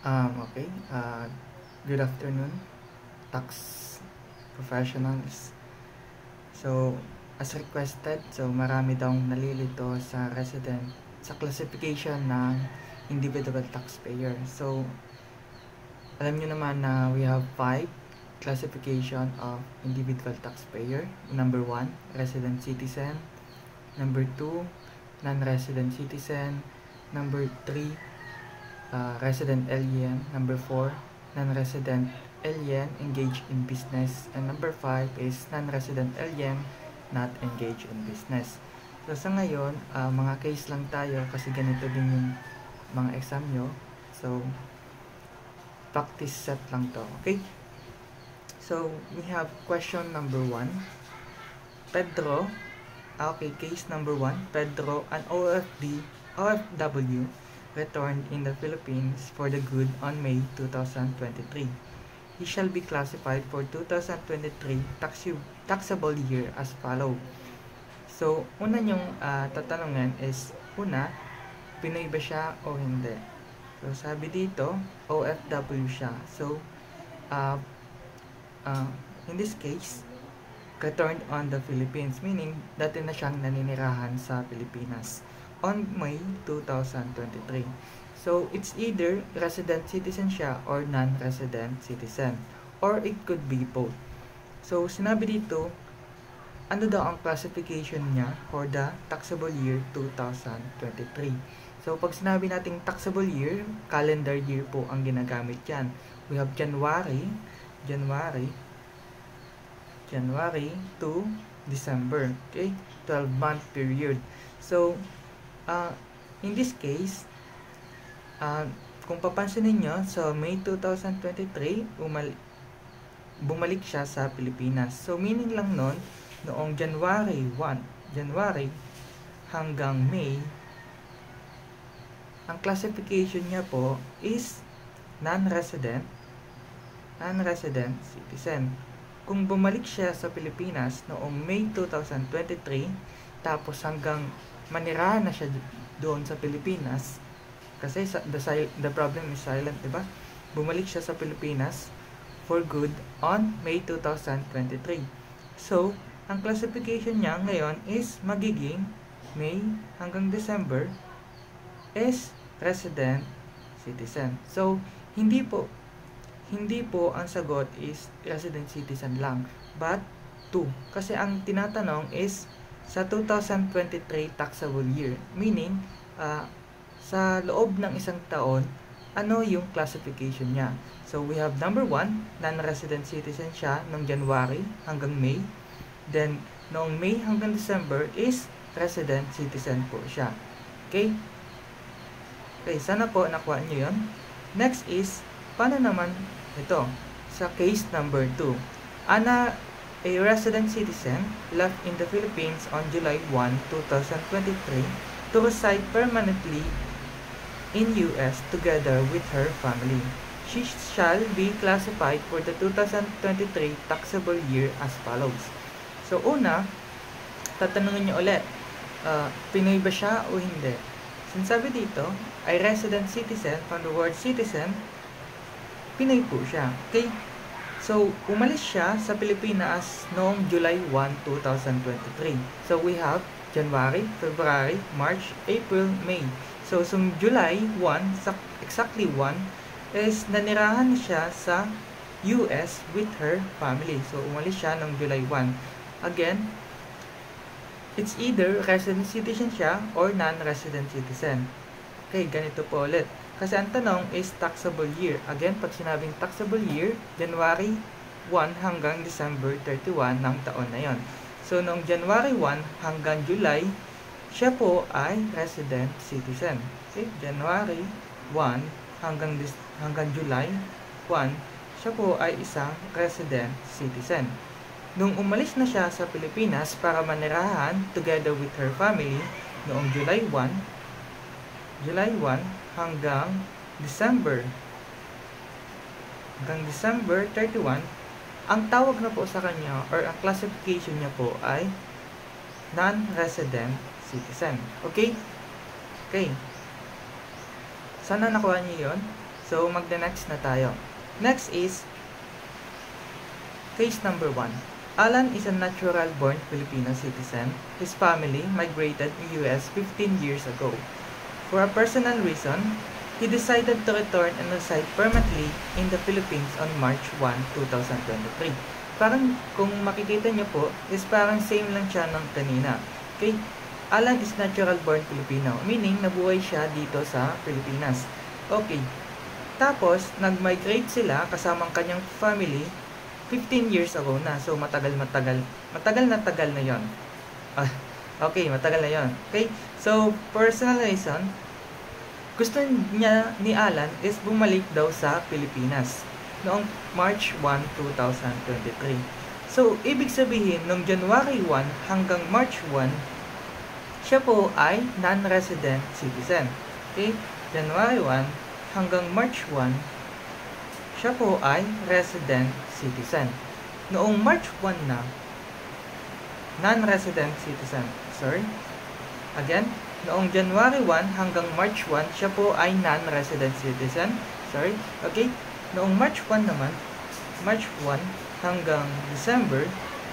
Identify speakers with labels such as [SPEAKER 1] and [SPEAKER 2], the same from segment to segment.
[SPEAKER 1] Okay. Good afternoon, tax professionals. So, as requested, marami daw nalilito sa classification ng individual taxpayer. So, alam nyo naman na we have 5 classification of individual taxpayer. Number 1, resident citizen. Number 2, non-resident citizen. Number 3, resident alien. Number 4, non-resident alien engaged in business. And number 5 is non-resident alien not engaged in business. So sa ngayon, mga case lang tayo kasi ganito din yung mga exam nyo. So practice set lang to. Okay? So we have question number 1. Pedro, case number 1. Pedro, an OFW returned in the Philippines for the good on May 2023. He shall be classified for 2023 taxable year as follow. So, una yung tatanungin is, una, Pinoy ba siya o hindi? So, sabi dito, OFW siya. So, in this case, returned on the Philippines, meaning dati na siyang naninirahan sa Pilipinas on May 2023. So, it's either resident citizen siya or non-resident citizen. Or it could be both. So, sinabi dito, ano daw ang classification niya for the taxable year 2023. So, pag sinabi nating taxable year, calendar year po ang ginagamit yan. We have January to December. Okay? 12-month period. So, in this case, kung papansinin nyo, so May 2023, bumalik siya sa Pilipinas. So, meaning lang nun, noong January hanggang May, ang classification niya po is non-resident citizen. Kung bumalik siya sa Pilipinas noong May 2023, tapos hanggang manirahan na siya doon sa Pilipinas, kasi the problem is silent, diba? Bumalik siya sa Pilipinas for good on May 2023. So, ang classification niya ngayon is magiging May hanggang December is resident citizen. So, hindi po ang sagot is resident citizen lang, but 2. Kasi ang tinatanong is sa 2023 taxable year, meaning sa loob ng isang taon, ano yung classification niya. So, we have number 1, non-resident citizen siya noong January hanggang May. Then, noong May hanggang December is resident citizen po siya. Okay? Okay, sana po nakuha nyo yun. Next is, paano naman ito? Sa case number 2. Ana, a resident citizen, left in the Philippines on July 1, 2023 to reside permanently in US together with her family. She shall be classified for the 2023 taxable year as follows. So, una, tatanungin niyo ulit, Pinoy ba siya o hindi? Sinasabi dito, ay resident citizen, from the word citizen, Pinoy po siya. Okay? So, umalis siya sa Pilipinas noong July 1, 2023. So, we have January, February, March, April, May. So, July 1, exactly 1, is nanirahan siya sa US with her family. So, umalis siya noong July 1. Again, it's either resident citizen siya or non-resident citizen. Okay, ganito po ulit. Kasi ang tanong is taxable year. Again, pag sinabing taxable year, January 1 hanggang December 31 ng taon na yon. So, noong January 1 hanggang July, siya po ay resident citizen. Okay? January 1 hanggang July 1, siya po ay isang resident citizen. Nung umalis na siya sa Pilipinas para manirahan together with her family noong July 1 hanggang December 31, ang tawag na po sa kanya or ang classification niya po ay non-resident citizen. Okay? Okay. Sana nakuha niyo yun. So, magda-next na tayo. Next is case number 1. Alan is a natural-born Filipino citizen. His family migrated to US 15 years ago. For a personal reason, he decided to return and reside permanently in the Philippines on March 1, 2023. Parang kung makikita niyo po, is parang same lang siya ng kanina. Okay? Alan is natural-born Filipino, meaning nabuhay siya dito sa Pilipinas. Okay. Tapos, nag-migrate sila kasamang kanyang family 15 years ago na. So, matagal na yon. Okay, matagal na yon. Okay? So, personal reason, gusto niya ni Alan is bumalik daw sa Pilipinas noong March 1, 2023. So, ibig sabihin, noong January 1 hanggang March 1, siya po ay non-resident citizen. Okay? January 1 hanggang March 1, siya po ay resident citizen. Noong March 1 na, non-resident citizen. Sorry. Again, noong January 1 hanggang March 1, siya po ay non-resident citizen. Sorry. Okay. Noong March 1 naman, March 1 hanggang December,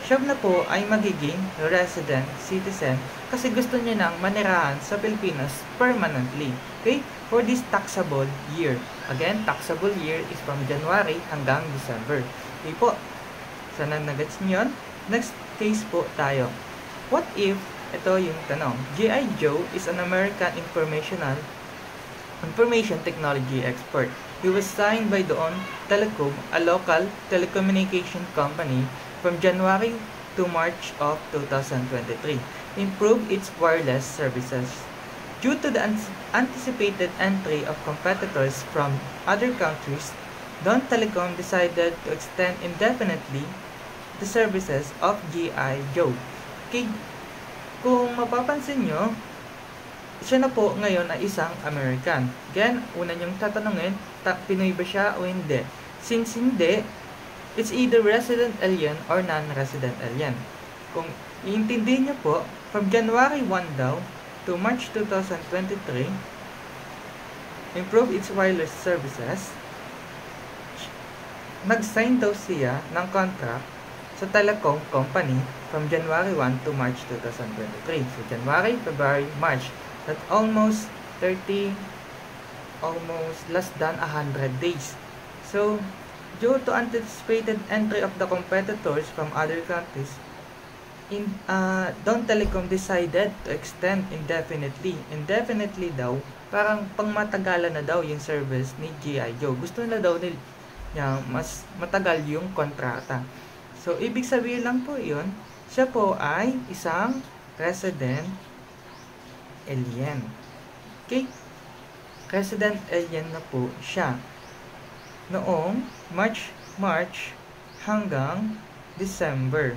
[SPEAKER 1] siya na po ay magiging resident citizen kasi gusto niya nang manirahan sa Pilipinas permanently. Okay? For this taxable year. Again, taxable year is from January hanggang December. Okay po. Sana nagets niyo yun? Next case po tayo. What if, ito yung tanong, G.I. Joe is an American information technology expert. He was signed by Doon Telecom, a local telecommunication company, from January to March of 2023, improve its wireless services. Due to the anticipated entry of competitors from other countries, Doon Telecom decided to extend indefinitely the services of G.I. Joe. Okay, kung mapapansin nyo, siya na po ngayon ay isang American. Again, una niyong tatanungin, Pinoy ba siya o hindi? Since hindi, it's either resident alien or non-resident alien. Kung iintindihin niyo po, from January 1 daw to March 2023, improve its wireless services, nag-sign daw siya ng contract sa telecom company from January 1 to March 2023. So, January, February, March. That's almost less than 100 days. So, due to anticipated entry of the competitors from other countries, Doon Telecom decided to extend indefinitely. Indefinitely daw, parang pangmatagalan na daw yung service ni G.I. Joe. Gusto nila daw niya mas matagal yung kontrata. So, ibig sabihin lang po yun, siya po ay isang resident alien. Okay? Resident alien na po siya. Noong March hanggang December.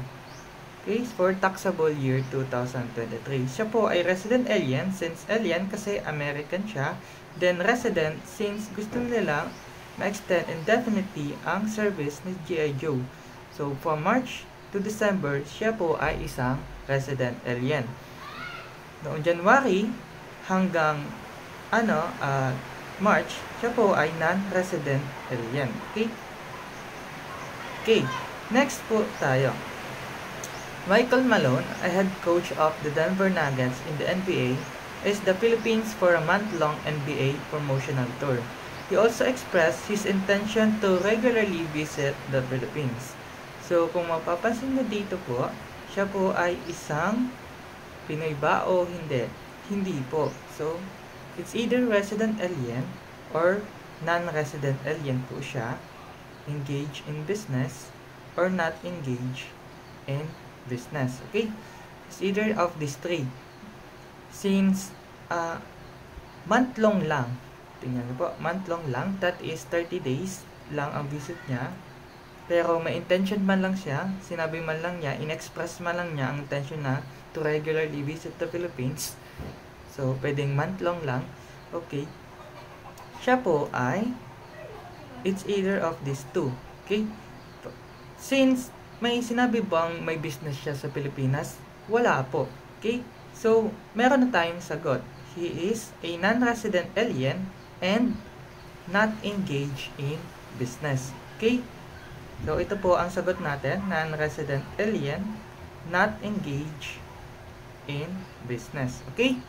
[SPEAKER 1] Okay, for taxable year 2023. Siya po ay resident alien, since alien kasi American siya. Then resident, since gusto nila ma-extend indefinitely ang service ni G.I. Joe. So, from March to December, siya po ay isang resident alien. Noong January hanggang March, siya po ay non-resident alien. Okay? Okay, next po tayo. Michael Malone, a head coach of the Denver Nuggets in the NBA, is the Philippines for a month-long NBA promotional tour. He also expressed his intention to regularly visit the Philippines. So, kung mapapansin nyo dito po, siya po ay isang Pinoy ba o hindi? Hindi po. So, it's either resident alien or non-resident alien po siya, engaged in business or not engaged in business. Okay? It's either of these three. Since month-long lang, tingnan niyo po, month-long lang, that is 30 days lang ang visit niya. Pero may intention man lang siya, sinabi man lang niya, in-express man lang niya ang intention na to regularly visit the Philippines. So, pwedeng month-long lang. Okay. Siya po ay, it's either of these two. Okay? Since may sinabi bang may business siya sa Pilipinas? Wala po. Okay? So, meron na tayong sagot. He is a non-resident alien and not engage in business. Okay? So, ito po ang sagot natin, non-resident alien, not engage in business. Okay?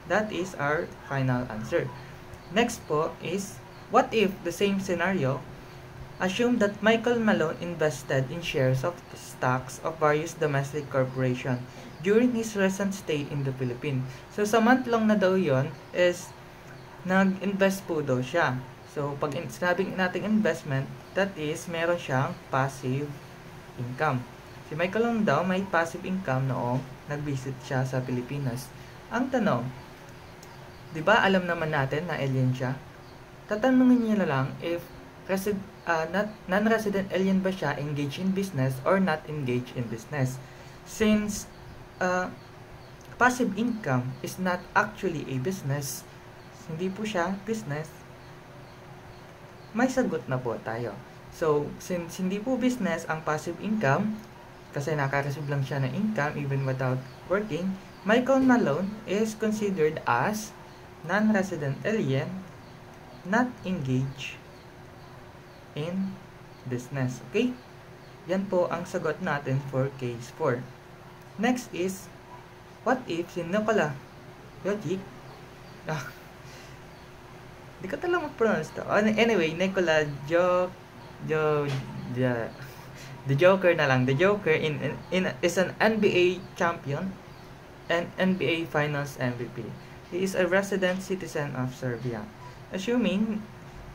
[SPEAKER 1] That is our final answer. Next po is, what if the same scenario, assume that Michael Malone invested in shares of stocks of various domestic corporation during his recent stay in the Philippines. So, sa month long na daw yon is, nag-invest po daw siya. So, pag sinabing nating investment, that is, meron siyang passive income. Si Michael Malone daw may passive income noong nag-visit siya sa Pilipinas. Ang tanong, di ba alam naman natin na alien siya? Tatanungin niyo na lang if non-resident alien ba siya engaged in business or not engaged in business. Since passive income is not actually a business, hindi po siya business, may sagot na po tayo. So, since hindi po business ang passive income, kasi naka-receive lang siya ng income even without working, Michael Malone is considered as non-resident alien, not engaged in business. Okay? Yan po ang sagot natin for case 4. Next is, what if si Nikola Jokic, di ko talaga mag-pronounce to. Anyway, Nikola the Joker na lang. The Joker is an NBA champion and NBA Finals MVP. He is a resident citizen of Serbia. Assuming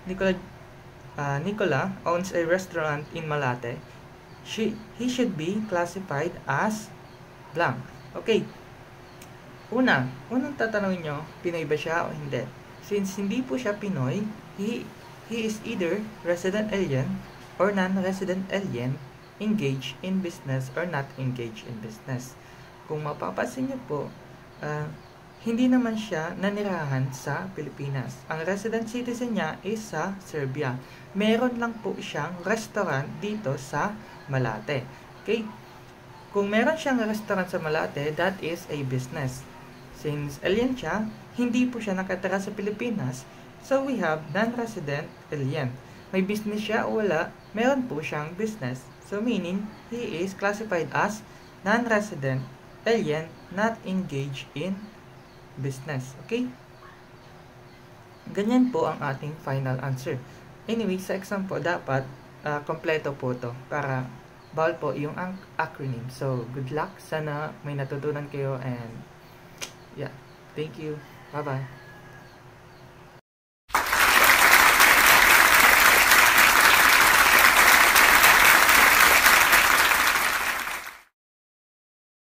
[SPEAKER 1] Nikola owns a restaurant in Malate, he should be classified as blank. Okay. Unang tatanungin nyo, Pinoy ba siya o hindi? Since hindi po siya Pinoy, he is either resident alien or non-resident alien, engaged in business or not engaged in business. Kung mapapansin nyo po, hindi naman siya nanirahan sa Pilipinas. Ang resident citizen niya is sa Serbia. Meron lang po siyang restaurant dito sa Malate. Okay? Kung meron siyang restaurant sa Malate, that is a business. Since alien siya, hindi po siya nakatira sa Pilipinas. So, we have non-resident alien. May business siya o wala, meron po siyang business. So, meaning, he is classified as non-resident alien, not engaged in business. Okay? Ganyan po ang ating final answer. Anyway, sa exam po, dapat kompleto po to para bawal po yung acronym. So, good luck. Sana may natutunan kayo and yeah, thank you. Bye-bye.